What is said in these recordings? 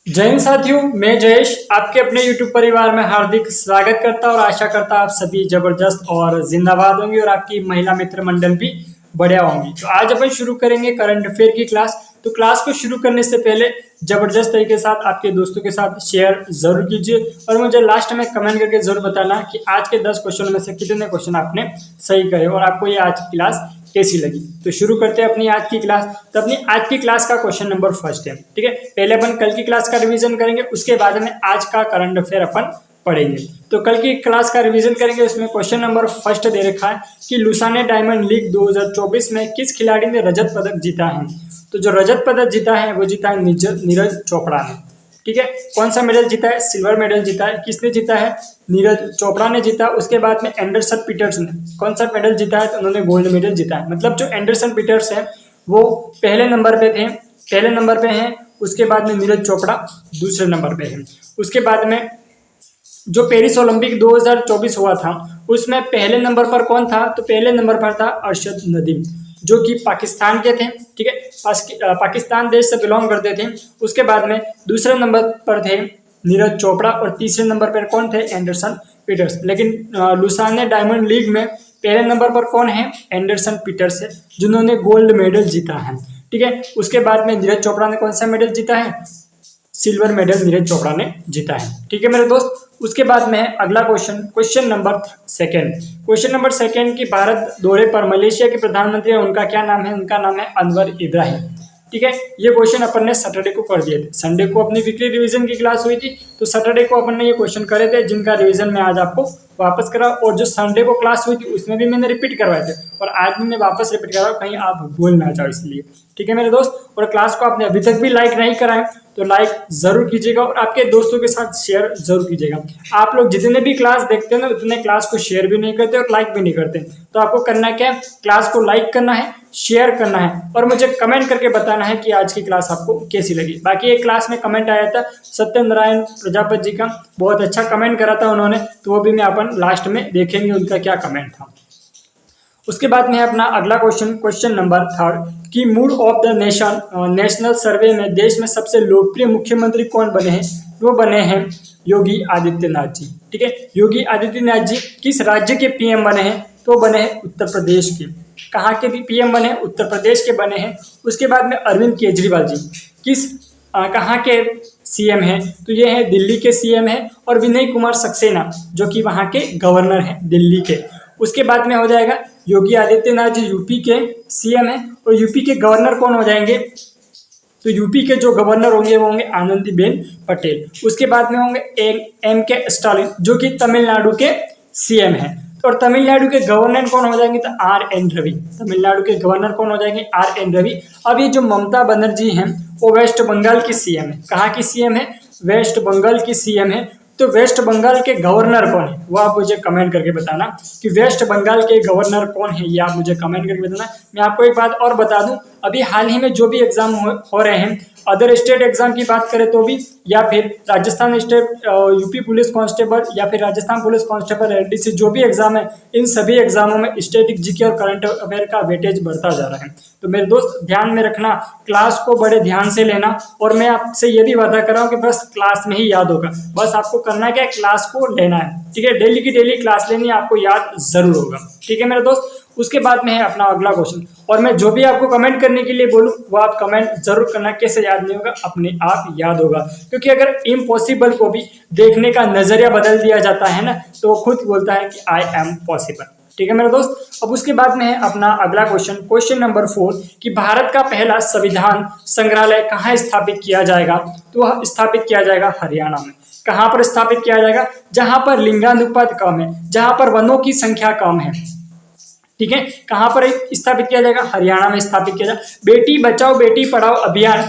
जय हिंद साथियों, मैं जयेश आपके अपने YouTube परिवार में हार्दिक स्वागत करता और आशा करता आप सभी जबरदस्त और जिंदाबाद होंगे और आपकी महिला मित्र मंडल भी बढ़िया होंगी। तो आज अपन शुरू करेंगे करंट अफेयर की क्लास। तो क्लास को शुरू करने से पहले जबरदस्त तरीके के साथ आपके दोस्तों के साथ शेयर जरूर कीजिए और मुझे लास्ट में कमेंट करके जरूर बताना कि आज के 10 क्वेश्चन में से कितने क्वेश्चन आपने सही करे और आपको ये आज की क्लास कैसी लगी। तो शुरू करते हैं अपनी आज की क्लास। तो अपनी आज की क्लास का क्वेश्चन नंबर फर्स्ट है, ठीक है। पहले अपन कल की क्लास का रिवीजन करेंगे, उसके बाद में आज का करंट अफेयर अपन पढ़ेंगे। तो कल की क्लास का रिवीजन करेंगे, उसमें क्वेश्चन नंबर फर्स्ट दे रखा है कि लुसाने डायमंड लीग 2024 में किस खिलाड़ी ने रजत पदक जीता है। तो जो रजत पदक जीता है वो जीता है नीरज चोपड़ा ने, ठीक है। कौन सा मेडल जीता है? सिल्वर मेडल जीता है। किसने जीता है? नीरज चोपड़ा ने जीता। उसके बाद में एंडरसन पीटर्स ने कौन सा मेडल जीता है? तो उन्होंने गोल्ड मेडल जीता है। मतलब जो एंडरसन पीटर्स है वो पहले नंबर पे हैं। उसके बाद में नीरज चोपड़ा दूसरे नंबर पे है। उसके बाद में जो पेरिस ओलंपिक 2024 हुआ था उसमें पहले नंबर पर कौन था? तो पहले नंबर पर था अरशद नदीम, जो कि पाकिस्तान के थे, ठीक है। पाकिस्तान देश से बिलोंग करते थे। उसके बाद में दूसरे नंबर पर थे नीरज चोपड़ा और तीसरे नंबर पर कौन थे? Anderson Peters. लेकिन लुसाने डायमंड लीग में पहले नंबर पर कौन है? एंडरसन पीटर्स है, जिन्होंने गोल्ड मेडल जीता है, ठीक है। उसके बाद में नीरज चोपड़ा ने कौन सा मेडल जीता है? सिल्वर मेडल नीरज चोपड़ा ने जीता है, ठीक है मेरे दोस्त। उसके बाद में है अगला क्वेश्चन नंबर सेकंड की भारत दौरे पर मलेशिया के प्रधानमंत्री है, उनका क्या नाम है? उनका नाम है अनवर इब्राहिम, ठीक है। ये क्वेश्चन अपन ने सैटरडे को कर दिए थे। संडे को अपनी वीकली रिवीजन की क्लास हुई थी, तो सैटरडे को अपन ने ये क्वेश्चन करे थे, जिनका रिवीजन मैं आज आपको वापस करा। और जो संडे को क्लास हुई थी उसमें भी मैंने रिपीट करवाए थे और आज भी मैं वापस रिपीट कर रहा हूँ, कहीं आप भूल ना जाओ इसलिए, ठीक है मेरे दोस्त। और क्लास को आपने अभी तक भी लाइक नहीं करा है तो लाइक जरूर कीजिएगा और आपके दोस्तों के साथ शेयर जरूर कीजिएगा। आप लोग जितने भी क्लास देखते हैं ना उतने क्लास को शेयर भी नहीं करते और लाइक भी नहीं करते। तो आपको करना क्या है? क्लास को लाइक करना है, शेयर करना है और मुझे कमेंट करके बताना है कि आज की क्लास आपको कैसी लगी। बाकी एक क्लास में कमेंट आया था सत्यनारायण प्रजापति जी का, बहुत अच्छा कमेंट करा था उन्होंने, तो वो भी मैं अपन लास्ट में देखेंगे उनका क्या कमेंट था। उसके बाद में है अपना अगला क्वेश्चन नंबर थर्ड कि मूड ऑफ द नेशनल सर्वे में देश में सबसे लोकप्रिय मुख्यमंत्री कौन बने हैं? वो बने हैं योगी आदित्यनाथ जी, ठीक है। योगी आदित्यनाथ जी किस राज्य के पीएम बने हैं? तो बने हैं उत्तर प्रदेश के। कहाँ के पीएम बने हैं? उत्तर प्रदेश के बने हैं। उसके बाद में अरविंद केजरीवाल जी किस कहाँ के सीएम हैं? तो ये है दिल्ली के सीएम हैं। और विनय कुमार सक्सेना जो कि वहाँ के गवर्नर हैं दिल्ली के। उसके बाद में हो जाएगा योगी आदित्यनाथ जी यूपी के सीएम हैं और यूपी के गवर्नर कौन हो जाएंगे? तो यूपी के जो गवर्नर होंगे वो होंगे आनंदीबेन पटेल। उसके बाद में होंगे एम के स्टालिन जो कि तमिलनाडु के सीएम हैं। और तमिलनाडु के गवर्नर कौन हो जाएंगे? तो आर एन रवि। तमिलनाडु के गवर्नर कौन हो जाएंगे? R N Ravi. अब ये जो ममता बनर्जी हैं वो वेस्ट बंगाल की सीएम है। कहाँ की सीएम है? वेस्ट बंगाल की सीएम है। तो वेस्ट बंगाल के गवर्नर कौन है वो आप मुझे कमेंट करके बताना कि वेस्ट बंगाल के गवर्नर कौन है, ये आप मुझे कमेंट करके बताना। मैं आपको एक बात और बता दूं, अभी हाल ही में जो भी एग्जाम हो रहे हैं, अदर स्टेट एग्जाम की बात करें तो भी, या फिर Rajasthan state UP police constable या फिर राजस्थान पुलिस कांस्टेबल एलडीसी जो भी एग्जाम है, इन सभी एग्जामों में स्टैटिक जीके और करंट अफेयर का वेटेज बढ़ता जा रहा है। तो मेरे दोस्त ध्यान में रखना, क्लास को बड़े ध्यान से लेना और मैं आपसे ये भी वादा कर रहा हूँ कि बस क्लास में ही याद होगा। बस आपको करना क्या है? क्लास को लेना है, ठीक है। डेली की डेली क्लास लेनी है, आपको याद जरूर होगा, ठीक है मेरे दोस्त। उसके बाद में है अपना अगला क्वेश्चन और मैं जो भी आपको कमेंट करने के लिए बोलूं वो आप कमेंट जरूर करना। कैसे याद नहीं होगा? अपने आप याद होगा, क्योंकि अगर इम्पॉसिबल को भी देखने का नजरिया बदल दिया जाता है ना तो वो खुद बोलता है कि आई एम पॉसिबल, ठीक है मेरे दोस्त। अब उसके बाद में है अपना अगला क्वेश्चन नंबर 4 कि भारत का पहला संविधान संग्रहालय कहाँ स्थापित किया जाएगा? तो वह स्थापित किया जाएगा हरियाणा में। कहाँ पर स्थापित किया जाएगा? जहां पर लिंगानुपात कम है, जहां पर वनों की संख्या कम है, ठीक है। कहां पर स्थापित किया जाएगा? हरियाणा में स्थापित किया जाएगा। बेटी बचाओ बेटी पढ़ाओ अभियान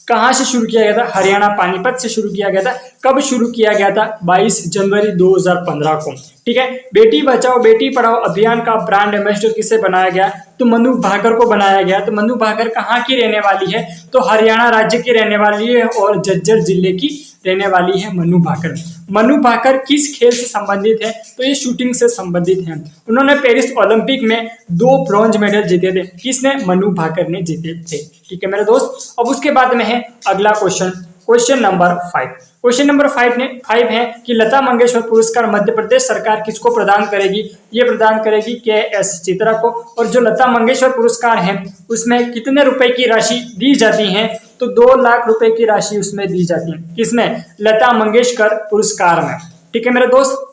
कहां से शुरू किया गया था? हरियाणा पानीपत से शुरू किया गया था। कब शुरू किया गया था? 22 जनवरी 2015 को, ठीक है। बेटी बचाओ बेटी पढ़ाओ अभियान का ब्रांड एम्बेसडर किसे बनाया गया? तो मनु भाकर को बनाया गया। तो मनु भाकर कहाँ की रहने वाली है? तो हरियाणा राज्य की रहने वाली है और झज्जर जिले की रहने वाली है मनु भाकर। मनु भाकर किस खेल से संबंधित है? तो ये शूटिंग से संबंधित है। उन्होंने पेरिस ओलंपिक में 2 ब्रॉन्ज मेडल जीते थे। किसने? मनु भाकर ने जीते थे, ठीक है मेरे दोस्त। अब उसके बाद में है अगला question question number 5। Question number 5 है कि लता मंगेशकर पुरस्कार मध्य प्रदेश सरकार किसको प्रदान करेगी? ये प्रदान करेगी के.एस. चित्रा को। और जो लता मंगेशकर पुरस्कार है उसमें कितने रुपए की राशि दी जाती है? तो 2 लाख रुपए की राशि उसमें दी जाती है। किसमें? लता मंगेशकर पुरस्कार में। ठीक है मेरे दोस्त।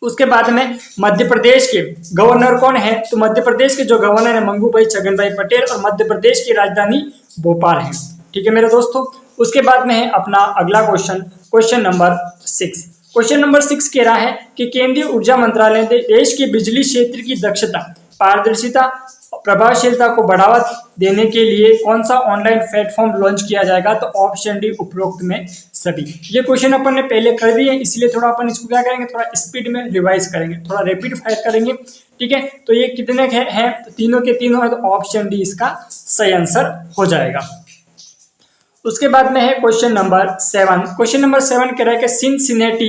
उसके बाद में मध्य प्रदेश के गवर्नर कौन है? तो मध्य प्रदेश के जो गवर्नर है मंगू भाई छगन भाई पटेल, और मध्य प्रदेश की राजधानी भोपाल है। ठीक है मेरे दोस्तों। उसके बाद में है अपना अगला क्वेश्चन नंबर 6। क्वेश्चन नंबर 6 कह रहा है कि केंद्रीय ऊर्जा मंत्रालय ने देश के बिजली क्षेत्र की दक्षता, पारदर्शिता, प्रभावशीलता को बढ़ावा देने के लिए कौन सा ऑनलाइन प्लेटफॉर्म लॉन्च किया जाएगा? तो ऑप्शन डी उपरोक्त में सभी। ये क्वेश्चन अपन ने पहले कर दिए, इसलिए थोड़ा अपन इसको क्या करेंगे, थोड़ा स्पीड में रिवाइज करेंगे, थोड़ा रैपिड फायर करेंगे। ठीक है, तो ये कितने हैं? तो तीनों के तीनों है, तो ऑप्शन डी इसका सही आंसर हो जाएगा। उसके बाद में है क्वेश्चन नंबर 7। क्वेश्चन नंबर 7 कह रहा है कि सिनसिनेटी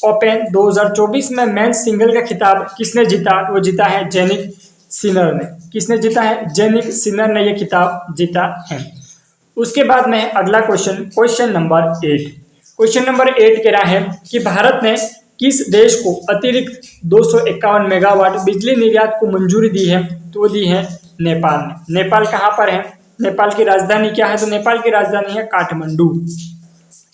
ओपन 2024 में मेंस सिंगल का खिताब किसने जीता? वो जीता है जैनिक सिनर ने। किसने जीता है? जैनिक सिनर ने ये खिताब जीता है। उसके बाद में अगला क्वेश्चन नंबर 8। क्वेश्चन नंबर 8 कह रहा है कि भारत ने किस देश को अतिरिक्त 251 मेगावाट बिजली निर्यात को मंजूरी दी है? तो वो दी है नेपाल ने। नेपाल कहाँ पर है? नेपाल की राजधानी क्या है? तो नेपाल की राजधानी है काठमांडू।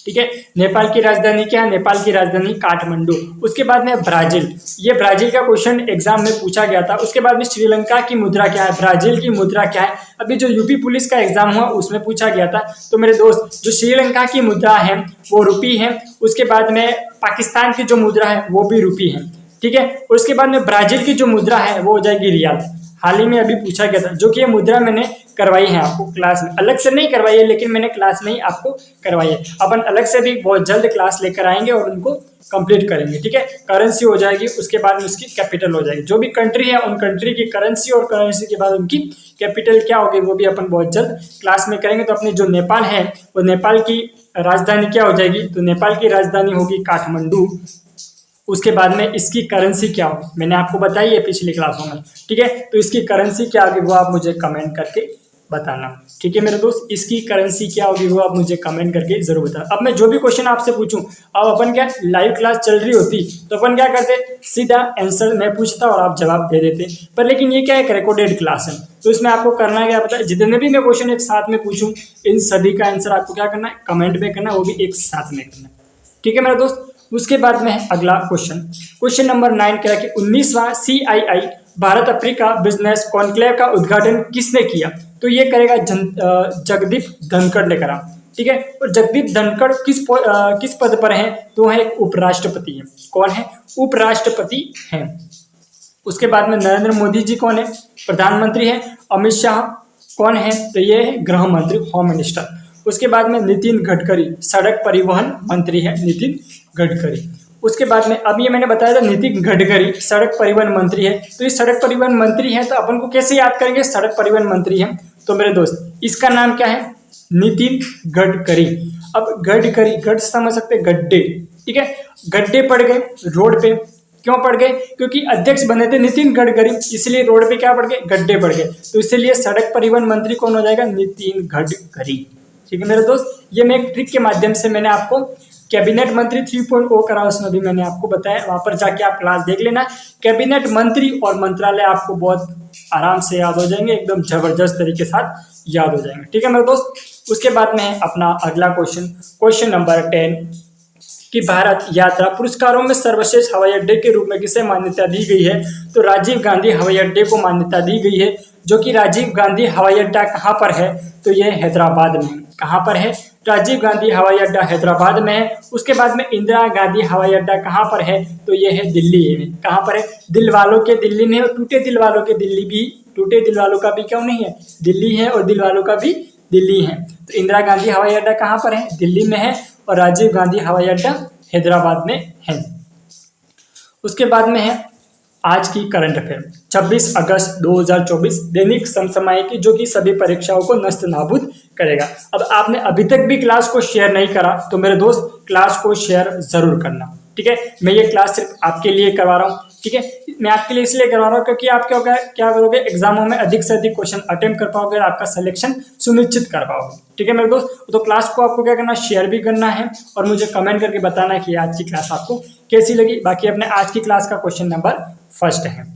ठीक है, नेपाल की राजधानी क्या है? नेपाल की राजधानी काठमांडू। उसके बाद में ब्राजील, ये ब्राजील का क्वेश्चन एग्जाम में पूछा गया था। उसके बाद में श्रीलंका की मुद्रा क्या है? ब्राजील की मुद्रा क्या है? अभी जो यूपी पुलिस का एग्जाम हुआ उसमें पूछा गया था। तो मेरे दोस्त, जो श्रीलंका की मुद्रा है वो रुपी है। उसके बाद में पाकिस्तान की जो मुद्रा है वो भी रुपी है। ठीक है, और उसके बाद में ब्राजील की जो मुद्रा है वो हो जाएगी रियाल। हाल ही में अभी पूछा गया था, जो कि ये मुद्रा मैंने करवाई है आपको क्लास में, अलग से नहीं करवाई है लेकिन मैंने क्लास में ही आपको करवाई है। अपन अलग से भी बहुत जल्द क्लास लेकर आएंगे और उनको कंप्लीट करेंगे। ठीक है, करेंसी हो जाएगी, उसके बाद में उसकी कैपिटल हो जाएगी। जो भी कंट्री है उन कंट्री की करेंसी और करेंसी के बाद उनकी कैपिटल क्या होगी वो भी अपन बहुत जल्द क्लास में करेंगे। तो अपनी जो नेपाल है वो नेपाल की राजधानी क्या हो जाएगी? तो नेपाल की राजधानी होगी काठमांडू। उसके बाद में इसकी करेंसी क्या होगी मैंने आपको बताई है पिछली क्लासों में। ठीक है, तो इसकी करेंसी क्या होगी वो आप मुझे कमेंट करके बताना। ठीक है मेरे दोस्त, इसकी करेंसी क्या होगी वो आप मुझे कमेंट करके जरूर बताना। अब मैं जो भी क्वेश्चन आपसे पूछूं, अब अपन क्या लाइव क्लास चल रही होती तो अपन क्या करते, सीधा आंसर मैं पूछता और आप जवाब दे देते। पर लेकिन ये क्या है, एक रिकॉर्डेड क्लास है, तो इसमें आपको करना है क्या पता है, जितने भी मैं क्वेश्चन एक साथ में पूछूं इन सभी का आंसर आपको क्या करना है, कमेंट में करना, वो भी एक साथ में करना। ठीक है मेरे दोस्त। उसके बाद में है अगला क्वेश्चन नंबर 9 कह रहा है कि 19वां CII Bharat Africa business conclave का उद्घाटन किसने किया? तो ये करेगा जगदीप धनखड़ ने करा। ठीक है, और जगदीप धनखड़ किस पद पर हैं? तो है एक उपराष्ट्रपति है। कौन है? उपराष्ट्रपति हैं। उसके बाद में नरेंद्र मोदी जी कौन है? प्रधानमंत्री है। अमित शाह कौन है? तो ये है गृह मंत्री, होम मिनिस्टर। उसके बाद में नितिन गडकरी सड़क परिवहन मंत्री है, नितिन गडकरी। उसके बाद में अब ये मैंने बताया था नितिन गडकरी सड़क परिवहन मंत्री है। तो ये सड़क परिवहन मंत्री है, तो अपन को कैसे याद करेंगे सड़क परिवहन मंत्री है? तो मेरे दोस्त इसका नाम क्या है? नितिन गडकरी। अब गडकरी, गड समझ सकते, गड्ढे। ठीक है, गड्ढे पड़ गए रोड पे, क्यों पड़ गए? क्योंकि अध्यक्ष बने थे नितिन गडकरी, इसलिए रोड पे क्या पड़ गए? गड्ढे पड़ गए। तो इसलिए सड़क परिवहन मंत्री कौन हो जाएगा? नितिन गडकरी। ठीक है मेरे दोस्त, ये मैं एक ट्रिक के माध्यम से मैंने आपको कैबिनेट मंत्री 3.0 करा, उसमें भी मैंने आपको बताया, वहां पर जाके आप क्लास देख लेना। कैबिनेट मंत्री और मंत्रालय आपको बहुत आराम से याद हो जाएंगे, एकदम जबरदस्त तरीके के साथ याद हो जाएंगे। ठीक है मेरे दोस्त। उसके बाद में है अपना अगला क्वेश्चन नंबर 10 कि भारत यात्रा पुरस्कारों में सर्वश्रेष्ठ हवाई अड्डे के रूप में किसे मान्यता दी गई है? तो राजीव गांधी हवाई अड्डे को मान्यता दी गई है। जो कि राजीव गांधी हवाई अड्डा कहाँ पर है? तो ये हैदराबाद में। कहाँ पर है? राजीव गांधी हवाई अड्डा हैदराबाद में है। उसके बाद में इंदिरा गांधी हवाई अड्डा कहाँ पर है? तो ये है दिल्ली में। कहाँ पर है? दिल वालों के दिल्ली में, और टूटे दिल वालों के दिल्ली भी, टूटे दिल वालों का भी क्यों नहीं है? दिल्ली है, और दिल वालों का भी दिल्ली है। तो इंदिरा गांधी हवाई अड्डा कहाँ पर है? दिल्ली में है, और राजीव गांधी हवाई अड्डा हैदराबाद में है। उसके बाद में है आज की करंट अफेयर 26 अगस्त 2024 दैनिक समसामयिकी, जो कि सभी परीक्षाओं को नस्त नाबूद करेगा। अब आपने अभी तक भी क्लास को शेयर नहीं करा तो मेरे दोस्त क्लास को शेयर जरूर करना। ठीक है, मैं ये क्लास सिर्फ आपके लिए करवा रहा हूँ, ठीक है, मैं आपके लिए इसलिए करवा रहा हूँ क्योंकि आप क्या करोगे, एग्जामों में अधिक से अधिक क्वेश्चन अटेम्प्ट कर पाओगे और आपका सिलेक्शन सुनिश्चित कर पाओगे। ठीक है मेरे दोस्त, तो क्लास को आपको क्या करना, शेयर भी करना है और मुझे कमेंट करके बताना है कि आज की क्लास आपको कैसी लगी। बाकी अपने आज की क्लास का क्वेश्चन नंबर 1 है।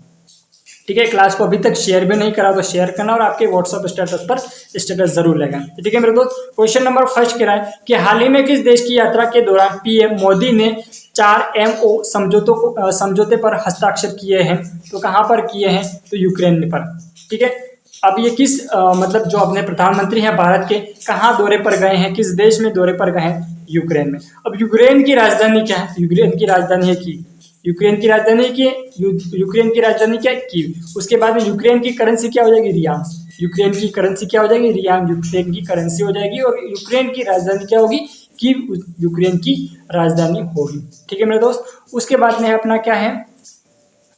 ठीक है, क्लास को अभी तक शेयर भी नहीं करा तो शेयर करना और आपके व्हाट्सएप स्टेटस पर स्टेटस जरूर लगाना। ठीक है मेरे दोस्त, क्वेश्चन नंबर 1 कह रहा है कि हाल ही में किस देश की यात्रा के दौरान पीएम मोदी ने 4 MO समझौते पर हस्ताक्षर किए हैं? तो कहाँ पर किए हैं? तो यूक्रेन पर। ठीक है, अब ये किस मतलब जो अपने प्रधानमंत्री हैं भारत के, कहाँ दौरे पर गए हैं, किस देश में दौरे पर गए हैं? यूक्रेन में। अब यूक्रेन की राजधानी क्या है? यूक्रेन की राजधानी है कीव। यूक्रेन की राजधानी की यूक्रेन की राजधानी क्या है? कीव। उसके बाद में यूक्रेन की करेंसी क्या हो जाएगी? रियाल। यूक्रेन की करेंसी क्या हो जाएगी? रियाल यूक्रेन की करेंसी हो जाएगी और यूक्रेन की राजधानी क्या होगी? कीव यूक्रेन की राजधानी होगी। ठीक है मेरे दोस्त, उसके बाद में अपना क्या है?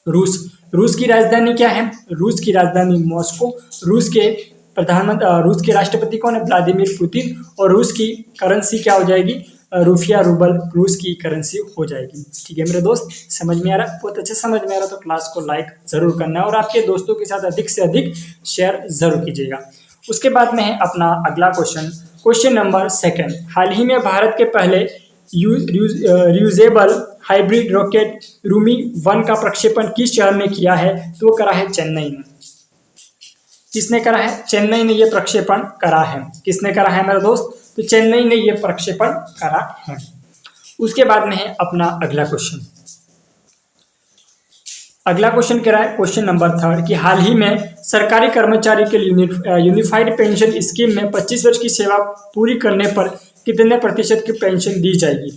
रूस। रूस की राजधानी क्या है? रूस की राजधानी मॉस्को। रूस के राष्ट्रपति कौन है? Vladimir Putin. और रूस की करेंसी क्या हो जाएगी? रुपया रूबल रूस की करेंसी हो जाएगी। ठीक है मेरे दोस्त, समझ में आ रहा है? बहुत अच्छे समझ में आ रहा तो क्लास को लाइक जरूर करना है और आपके दोस्तों के साथ अधिक से अधिक शेयर जरूर कीजिएगा। उसके बाद में है अपना अगला क्वेश्चन, क्वेश्चन नंबर 2। हाल ही में भारत के पहले रियूजेबल हाइब्रिड रॉकेट रूमी 1 का प्रक्षेपण किस शहर में किया है? तो वो करा है चेन्नई में। किसने करा है? चेन्नई ने ये प्रक्षेपण करा है। किसने करा है मेरे दोस्त? तो चेन्नई ने ये प्रक्षेपण करा है। उसके बाद में है अपना अगला क्वेश्चन। अगला क्वेश्चन कह रहा है क्वेश्चन नंबर 3 कि हाल ही में सरकारी कर्मचारी के लिए यूनिफाइड पेंशन स्कीम में 25 वर्ष की सेवा पूरी करने पर कितने प्रतिशत की पेंशन दी जाएगी?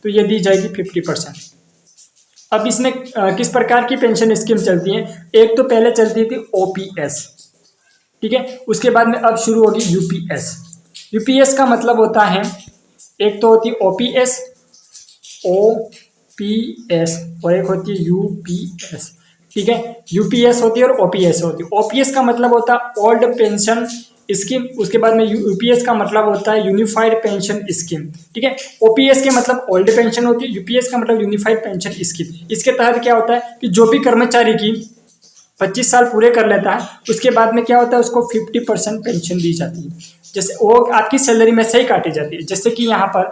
तो ये दी जाएगी 50%। अब इसमें किस प्रकार की पेंशन स्कीम चलती है? एक तो पहले चलती थी OPS, ठीक है, उसके बाद में अब शुरू होगी UPS। UPS का मतलब होता है, एक तो होती है OPS और एक होती है UPS। ठीक है, UPS होती है और OPS होती है। OPS का मतलब होता है ओल्ड पेंशन स्कीम, उसके बाद में UPS का मतलब होता है यूनिफाइड पेंशन स्कीम। ठीक है, OPS के मतलब ओल्ड पेंशन होती है, UPS का मतलब यूनिफाइड पेंशन स्कीम। इसके तहत क्या होता है कि जो भी कर्मचारी की 25 साल पूरे कर लेता है उसके बाद में क्या होता है, उसको 50% पेंशन दी जाती है। जैसे वो आपकी सैलरी में से ही काटी जाती है। जैसे कि यहाँ पर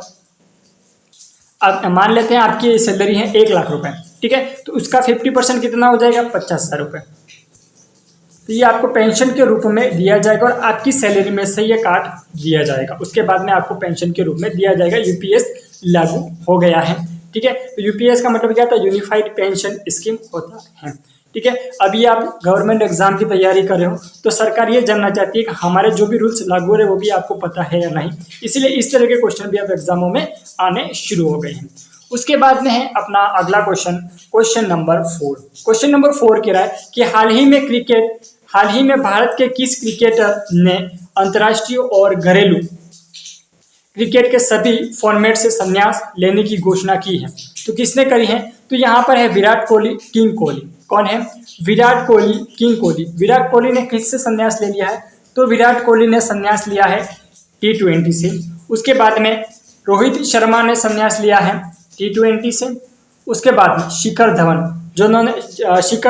आप मान लेते हैं आपकी सैलरी है 1 लाख रुपए, ठीक है, तो उसका 50% कितना हो जाएगा? 50,000 रुपये। तो ये आपको पेंशन के रूप में दिया जाएगा और आपकी सैलरी में से ये काट दिया जाएगा। उसके बाद में आपको पेंशन के रूप में दिया जाएगा। UPS लागू हो गया है। ठीक है, तो UPS का मतलब क्या होता है? यूनिफाइड पेंशन स्कीम होता है। ठीक है, अभी आप गवर्नमेंट एग्जाम की तैयारी कर रहे हो तो सरकार ये जानना चाहती है कि हमारे जो भी रूल्स लागू हो रहे हैं वो भी आपको पता है या नहीं। इसलिए इस तरह के क्वेश्चन भी आप एग्जामों में आने शुरू हो गए हैं। उसके बाद में है अपना अगला question, question number 4। Question number 4 कह रहा है कि हाल ही में भारत के किस क्रिकेटर ने अंतर्राष्ट्रीय और घरेलू क्रिकेट के सभी फॉर्मेट से संन्यास लेने की घोषणा की है? तो किसने करी है? तो यहाँ पर है विराट कोहली, किंग कोहली। कौन है? विराट कोहली, किंग कोहली। विराट कोहली ने किससे संन्यास ले लिया है? तो विराट कोहली ने संन्यास लिया है T20 से। उसके बाद में रोहित शर्मा ने संन्यास लिया है T20 से। उसके बाद में शिखर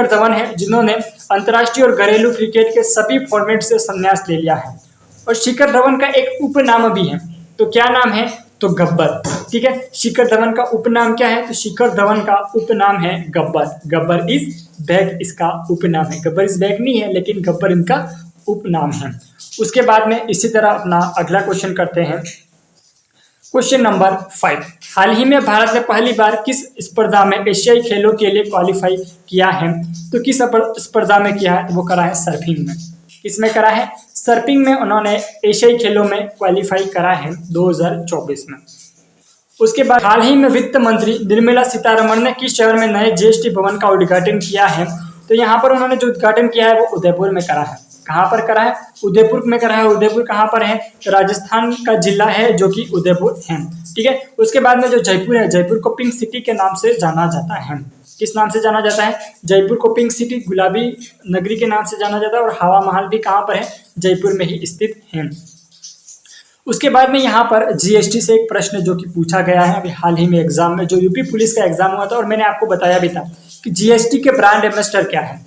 धवन है जिन्होंने अंतर्राष्ट्रीय और घरेलू क्रिकेट के सभी फॉर्मेट से संन्यास ले लिया है। और शिखर धवन का एक उपनाम भी है, तो क्या नाम है? तो गब्बर। ठीक है, शिखर धवन का उपनाम क्या है? तो शिखर धवन का उपनाम है गब्बर। गब्बर इज बैक इसका उपनाम है। गब्बर इज बैक नहीं है लेकिन गब्बर इनका उपनाम है। उसके बाद में इसी तरह अपना अगला क्वेश्चन करते हैं, क्वेश्चन नंबर 5। हाल ही में भारत ने पहली बार किस स्पर्धा में एशियाई खेलों के लिए क्वालिफाई किया है? तो किस स्पर्धा में किया है? तो वो करा है सर्फिंग में। किसमें करा है? सर्फिंग में उन्होंने एशियाई खेलों में क्वालिफाई करा है 2024 में। उसके बाद हाल ही में वित्त मंत्री निर्मला सीतारमण ने किस शहर में नए GST भवन का उद्घाटन किया है? तो यहाँ पर उन्होंने जो उद्घाटन किया है वो उदयपुर में करा है। कहाँ पर करा है? उदयपुर में करा है। उदयपुर कहाँ पर है? तो राजस्थान का जिला है जो कि उदयपुर है। ठीक है, उसके बाद में जो जयपुर है, जयपुर को पिंक सिटी के नाम से जाना जाता है। किस नाम से जाना जाता है? जयपुर को पिंक सिटी, गुलाबी नगरी के नाम से जाना जाता है। और हवा महल भी कहाँ पर है? जयपुर में ही स्थित है। उसके बाद में यहाँ पर GST से एक प्रश्न जो कि पूछा गया है अभी हाल ही में एग्जाम में, जो यूपी पुलिस का एग्जाम हुआ था और मैंने आपको बताया भी था जीएसटी के ब्रांड एम्बेसडर क्या है?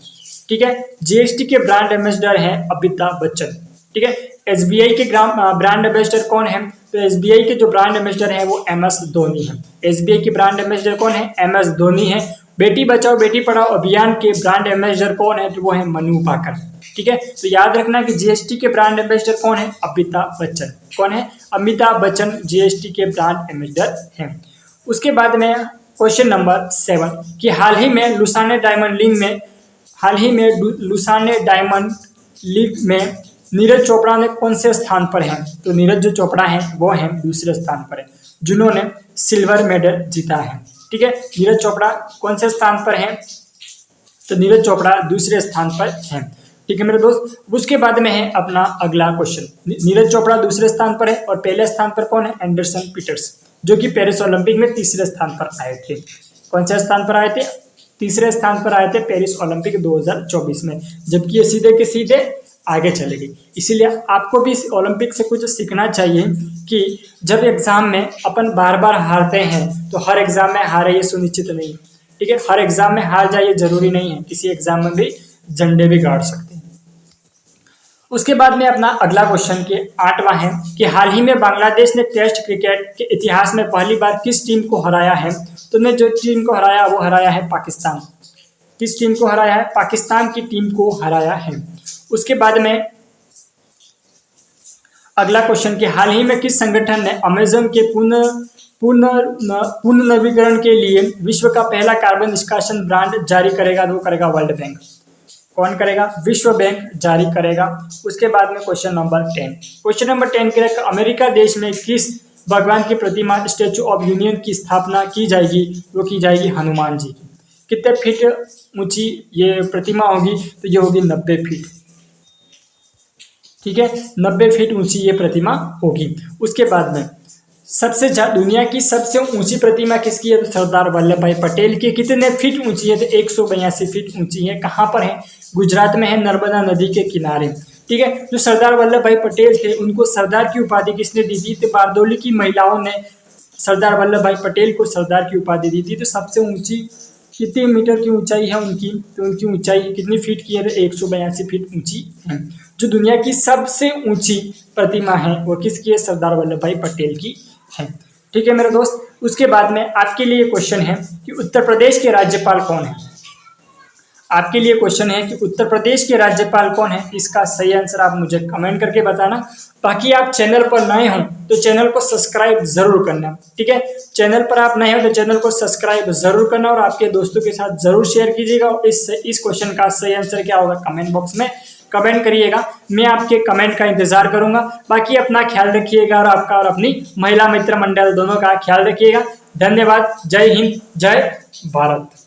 ठीक है, जीएसटी के ब्रांड एम्बेसडर है अमिताभ बच्चन। ठीक है, एसबीआई के ब्रांड एम्बेसडर कौन है? तो एसबीआई के जो ब्रांड एम्बेसडर है वो एमएस धोनी है। एसबीआई के ब्रांड एम्बेसडर कौन है? एमएस धोनी है। बेटी बचाओ बेटी पढ़ाओ अभियान के ब्रांड एम्बेसडर कौन है? तो वो है मनु भाकर। ठीक है, तो याद रखना कि जीएसटी के ब्रांड एम्बेसडर कौन है? अमिताभ बच्चन। कौन है? अमिताभ बच्चन जीएसटी के ब्रांड एम्बेसडर हैं। उसके बाद में क्वेश्चन नंबर 7 कि हाल ही में लुसाने डायमंड लीग में नीरज चोपड़ा ने कौन से स्थान पर हैं? तो नीरज जो चोपड़ा हैं वो हैं दूसरे स्थान पर है, जिन्होंने सिल्वर मेडल जीता है। ठीक है, नीरज चोपड़ा कौन से स्थान पर हैं? तो नीरज चोपड़ा दूसरे स्थान पर हैं। ठीक है मेरे दोस्त, उसके बाद में है अपना अगला क्वेश्चन। नीरज चोपड़ा दूसरे स्थान पर है और पहले स्थान पर कौन है? एंडरसन पीटर्स, जो कि पेरिस ओलंपिक में तीसरे स्थान पर आए थे। कौन से स्थान पर आए थे? तीसरे स्थान पर आए थे पेरिस ओलंपिक 2024 में, जबकि ये सीधे के सीधे आगे चले गई। इसीलिए आपको भी इस ओलंपिक से कुछ सीखना चाहिए कि जब एग्जाम में अपन बार बार हारते हैं तो हर एग्जाम में हारे ये सुनिश्चित नहीं। ठीक है, हर एग्जाम में हार जाए जरूरी नहीं है, किसी एग्जाम में भी झंडे भी गाड़ सकते हैं। उसके बाद में अपना अगला क्वेश्चन के 8वां है कि हाल ही में बांग्लादेश ने टेस्ट क्रिकेट के इतिहास में पहली बार किस टीम को हराया है? तो ने जो टीम को हराया वो हराया है पाकिस्तान। किस टीम को हराया है? पाकिस्तान की टीम को हराया है। उसके बाद में अगला क्वेश्चन कि हाल ही में किस संगठन ने अमेज़न के पुनः नवीकरण के लिए विश्व का पहला कार्बन निष्कासन ब्रांड जारी करेगा? वो करेगा वर्ल्ड बैंक। कौन करेगा? विश्व बैंक जारी करेगा। उसके बाद में क्वेश्चन नंबर 10 के अमेरिका देश में किस भगवान की प्रतिमा स्टैचू ऑफ यूनियन की स्थापना की जाएगी? वो की जाएगी हनुमान जी की। कितने फीट ऊंची ये प्रतिमा होगी? तो ये होगी 90 फीट। ठीक है, 90 फीट ऊंची ये प्रतिमा होगी। उसके बाद में दुनिया की सबसे ऊंची प्रतिमा किसकी है? तो सरदार वल्लभ भाई पटेल की। कितने फीट ऊंची है? तो 182 फीट ऊंची है। कहाँ पर है? गुजरात में है, नर्मदा नदी के किनारे। ठीक है, जो सरदार वल्लभ भाई पटेल थे उनको सरदार की उपाधि किसने दी थी? तो बारदोली की महिलाओं ने सरदार वल्लभ भाई पटेल को सरदार की उपाधि दी थी। तो सबसे ऊंची कितने मीटर की ऊंचाई है उनकी? तो उनकी ऊंचाई कितनी फीट की है? तो 182 फीट ऊंची है। जो दुनिया की सबसे ऊंची प्रतिमा है वो किसकी है? सरदार वल्लभ भाई पटेल की है। ठीक है मेरे दोस्त, उसके बाद में आपके लिए क्वेश्चन है कि उत्तर प्रदेश के राज्यपाल कौन है? आपके लिए क्वेश्चन है कि उत्तर प्रदेश के राज्यपाल कौन है? इसका सही आंसर आप मुझे कमेंट करके बताना। बाकी आप चैनल पर नए हो तो चैनल को सब्सक्राइब जरूर करना। ठीक है, चैनल पर आप नए हो तो चैनल को सब्सक्राइब जरूर करना और आपके दोस्तों के साथ जरूर शेयर कीजिएगा। और इस क्वेश्चन का सही आंसर क्या होगा कमेंट बॉक्स में कमेंट करिएगा। मैं आपके कमेंट का इंतजार करूंगा। बाकी अपना ख्याल रखिएगा और आपका और अपनी महिला मित्र मंडल दोनों का ख्याल रखिएगा। धन्यवाद। जय हिंद, जय भारत।